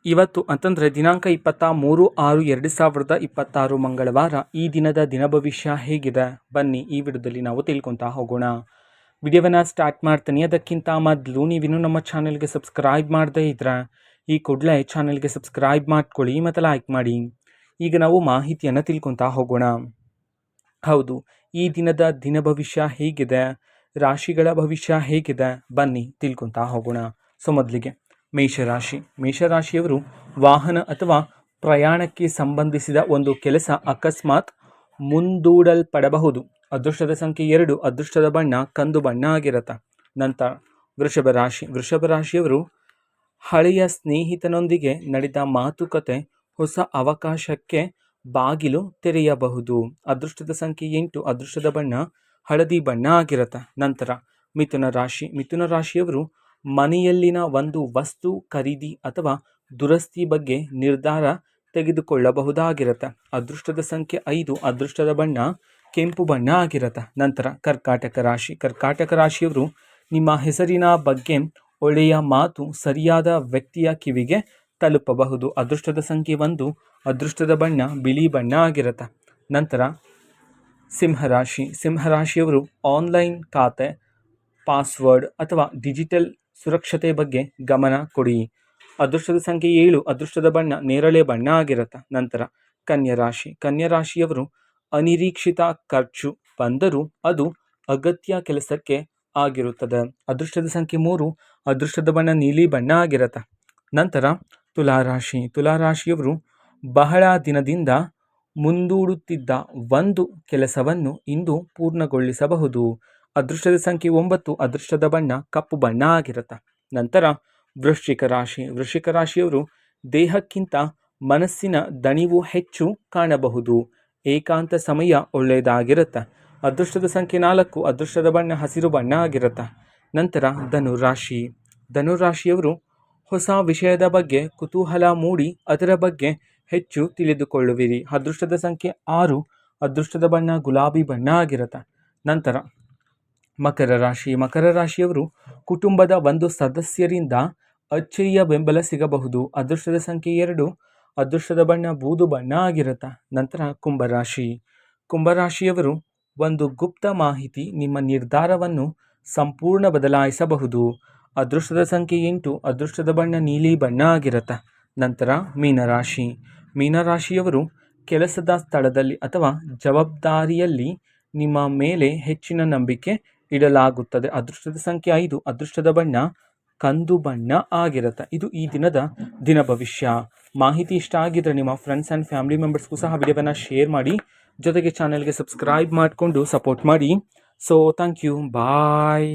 ಇವತ್ತು ಅಂತಂದರೆ ದಿನಾಂಕ 23/6/2026 ಮಂಗಳವಾರ. ಈ ದಿನದ ದಿನ ಭವಿಷ್ಯ ಹೇಗಿದೆ ಬನ್ನಿ ಈ ವಿಡಿಯೋದಲ್ಲಿ ನಾವು ತಿಳ್ಕೊತಾ ಹೋಗೋಣ. ವಿಡಿಯೋವನ್ನು ಸ್ಟಾರ್ಟ್ ಮಾಡ್ತೀನಿ. ಅದಕ್ಕಿಂತ ಮೊದಲು ನೀವಿನ್ನೂ ನಮ್ಮ ಚಾನೆಲ್ಗೆ ಸಬ್ಸ್ಕ್ರೈಬ್ ಮಾಡದೇ ಇದ್ರೆ ಈ ಕೂಡಲೇ ಚಾನೆಲ್ಗೆ ಸಬ್ಸ್ಕ್ರೈಬ್ ಮಾಡ್ಕೊಳ್ಳಿ ಮತ್ತು ಲೈಕ್ ಮಾಡಿ. ಈಗ ನಾವು ಮಾಹಿತಿಯನ್ನು ತಿಳ್ಕೊತಾ ಹೋಗೋಣ. ಹೌದು, ಈ ದಿನದ ದಿನ ಭವಿಷ್ಯ ಹೇಗಿದೆ, ರಾಶಿಗಳ ಭವಿಷ್ಯ ಹೇಗಿದೆ ಬನ್ನಿ ತಿಳ್ಕೊತಾ ಹೋಗೋಣ. ಸೊ ಮೊದಲಿಗೆ ಮೇಷರಾಶಿಯವರು ವಾಹನ ಅಥವಾ ಪ್ರಯಾಣಕ್ಕೆ ಸಂಬಂಧಿಸಿದ ಒಂದು ಕೆಲಸ ಅಕಸ್ಮಾತ್ ಮುಂದೂಡಲ್ಪಡಬಹುದು. ಅದೃಷ್ಟದ ಸಂಖ್ಯೆ 2, ಅದೃಷ್ಟದ ಬಣ್ಣ ಕಂದು ಬಣ್ಣ ಆಗಿರುತ್ತೆ. ನಂತರ ವೃಷಭ ರಾಶಿಯವರು ಹಳೆಯ ಸ್ನೇಹಿತನೊಂದಿಗೆ ನಡೆದ ಮಾತುಕತೆ ಹೊಸ ಅವಕಾಶಕ್ಕೆ ಬಾಗಿಲು ತೆರೆಯಬಹುದು. ಅದೃಷ್ಟದ ಸಂಖ್ಯೆ 8, ಅದೃಷ್ಟದ ಬಣ್ಣ ಹಳದಿ ಬಣ್ಣ ಆಗಿರುತ್ತೆ. ನಂತರ ಮಿಥುನ ರಾಶಿಯವರು ಮನೆಯಲ್ಲಿನ ಒಂದು ವಸ್ತು ಖರೀದಿ ಅಥವಾ ದುರಸ್ತಿ ಬಗ್ಗೆ ನಿರ್ಧಾರ ತೆಗೆದುಕೊಳ್ಳಬಹುದಾಗಿರುತ್ತೆ. ಅದೃಷ್ಟದ ಸಂಖ್ಯೆ 5, ಅದೃಷ್ಟದ ಬಣ್ಣ ಕೆಂಪು ಬಣ್ಣ ಆಗಿರುತ್ತೆ. ನಂತರ ಕರ್ಕಾಟಕ ರಾಶಿಯವರು ನಿಮ್ಮ ಹೆಸರಿನ ಬಗ್ಗೆ ಒಳ್ಳೆಯ ಮಾತು ಸರಿಯಾದ ವ್ಯಕ್ತಿಯ ಕಿವಿಗೆ ತಲುಪಬಹುದು. ಅದೃಷ್ಟದ ಸಂಖ್ಯೆ 1, ಅದೃಷ್ಟದ ಬಣ್ಣ ಬಿಳಿ ಬಣ್ಣ ಆಗಿರುತ್ತೆ. ನಂತರ ಸಿಂಹರಾಶಿಯವರು ಆನ್ಲೈನ್ ಖಾತೆ ಪಾಸ್ವರ್ಡ್ ಅಥವಾ ಡಿಜಿಟಲ್ ಸುರಕ್ಷತೆ ಬಗ್ಗೆ ಗಮನ ಕೊಡಿ. ಅದೃಷ್ಟದ ಸಂಖ್ಯೆ 7, ಅದೃಷ್ಟದ ಬಣ್ಣ ನೇರಳೆ ಬಣ್ಣ ಆಗಿರುತ್ತೆ. ನಂತರ ಕನ್ಯಾ ರಾಶಿಯವರು ಅನಿರೀಕ್ಷಿತ ಖರ್ಚು ಬಂದರೂ ಅದು ಅಗತ್ಯ ಕೆಲಸಕ್ಕೆ ಆಗಿರುತ್ತದೆ. ಅದೃಷ್ಟದ ಸಂಖ್ಯೆ 3, ಅದೃಷ್ಟದ ಬಣ್ಣ ನೀಲಿ ಬಣ್ಣ ಆಗಿರುತ್ತೆ. ನಂತರ ತುಲಾರಾಶಿಯವರು ಬಹಳ ದಿನದಿಂದ ಮುಂದೂಡುತ್ತಿದ್ದ ಒಂದು ಕೆಲಸವನ್ನು ಇಂದು ಪೂರ್ಣಗೊಳಿಸಬಹುದು. ಅದೃಷ್ಟದ ಸಂಖ್ಯೆ 9, ಅದೃಷ್ಟದ ಬಣ್ಣ ಕಪ್ಪು ಬಣ್ಣ ಆಗಿರುತ್ತೆ. ನಂತರ ವೃಶ್ಚಿಕ ರಾಶಿಯವರು ದೇಹಕ್ಕಿಂತ ಮನಸ್ಸಿನ ದಣಿವು ಹೆಚ್ಚು ಕಾಣಬಹುದು. ಏಕಾಂತ ಸಮಯ ಒಳ್ಳೆಯದಾಗಿರುತ್ತೆ. ಅದೃಷ್ಟದ ಸಂಖ್ಯೆ 4, ಅದೃಷ್ಟದ ಬಣ್ಣ ಹಸಿರು ಬಣ್ಣ ಆಗಿರುತ್ತೆ. ನಂತರ ಧನುರಾಶಿಯವರು ಹೊಸ ವಿಷಯದ ಬಗ್ಗೆ ಕುತೂಹಲ ಮೂಡಿ ಅದರ ಬಗ್ಗೆ ಹೆಚ್ಚು ತಿಳಿದುಕೊಳ್ಳುವಿರಿ. ಅದೃಷ್ಟದ ಸಂಖ್ಯೆ 6, ಅದೃಷ್ಟದ ಬಣ್ಣ ಗುಲಾಬಿ ಬಣ್ಣ ಆಗಿರುತ್ತೆ. ನಂತರ ಮಕರ ರಾಶಿಯವರು ಕುಟುಂಬದ ಒಂದು ಸದಸ್ಯರಿಂದ ಅಚ್ಚರಿಯ ಬೆಂಬಲ ಸಿಗಬಹುದು. ಅದೃಷ್ಟದ ಸಂಖ್ಯೆ 2, ಅದೃಷ್ಟದ ಬಣ್ಣ ಬೂದು ಬಣ್ಣ ಆಗಿರುತ್ತೆ. ನಂತರ ಕುಂಭರಾಶಿಯವರು ಒಂದು ಗುಪ್ತ ಮಾಹಿತಿ ನಿಮ್ಮ ನಿರ್ಧಾರವನ್ನು ಸಂಪೂರ್ಣ ಬದಲಾಯಿಸಬಹುದು. ಅದೃಷ್ಟದ ಸಂಖ್ಯೆ 8, ಅದೃಷ್ಟದ ಬಣ್ಣ ನೀಲಿ ಬಣ್ಣ ಆಗಿರುತ್ತೆ. ನಂತರ ಮೀನರಾಶಿಯವರು ಕೆಲಸದ ಸ್ಥಳದಲ್ಲಿ ಅಥವಾ ಜವಾಬ್ದಾರಿಯಲ್ಲಿ ನಿಮ್ಮ ಮೇಲೆ ಹೆಚ್ಚಿನ ನಂಬಿಕೆ ಇಡಲಾಗುತ್ತದೆ. ಅದೃಷ್ಟದ ಸಂಖ್ಯೆ 5, ಅದೃಷ್ಟದ ಬಣ್ಣ ಕಂದು ಬಣ್ಣ ಆಗಿರುತ್ತೆ. ಇದು ಈ ದಿನದ ದಿನ ಭವಿಷ್ಯ. ಮಾಹಿತಿ ಇಷ್ಟ ಆಗಿದ್ರೆ ನಿಮ್ಮ ಫ್ರೆಂಡ್ಸ್ ಆ್ಯಂಡ್ ಫ್ಯಾಮಿಲಿ ಮೆಂಬರ್ಸ್ಗೂ ಸಹ ವಿಡಿಯೋವನ್ನು ಶೇರ್ ಮಾಡಿ, ಜೊತೆಗೆ ಚಾನೆಲ್ಗೆ ಸಬ್ಸ್ಕ್ರೈಬ್ ಮಾಡಿಕೊಂಡು ಸಪೋರ್ಟ್ ಮಾಡಿ. So thank you, bye.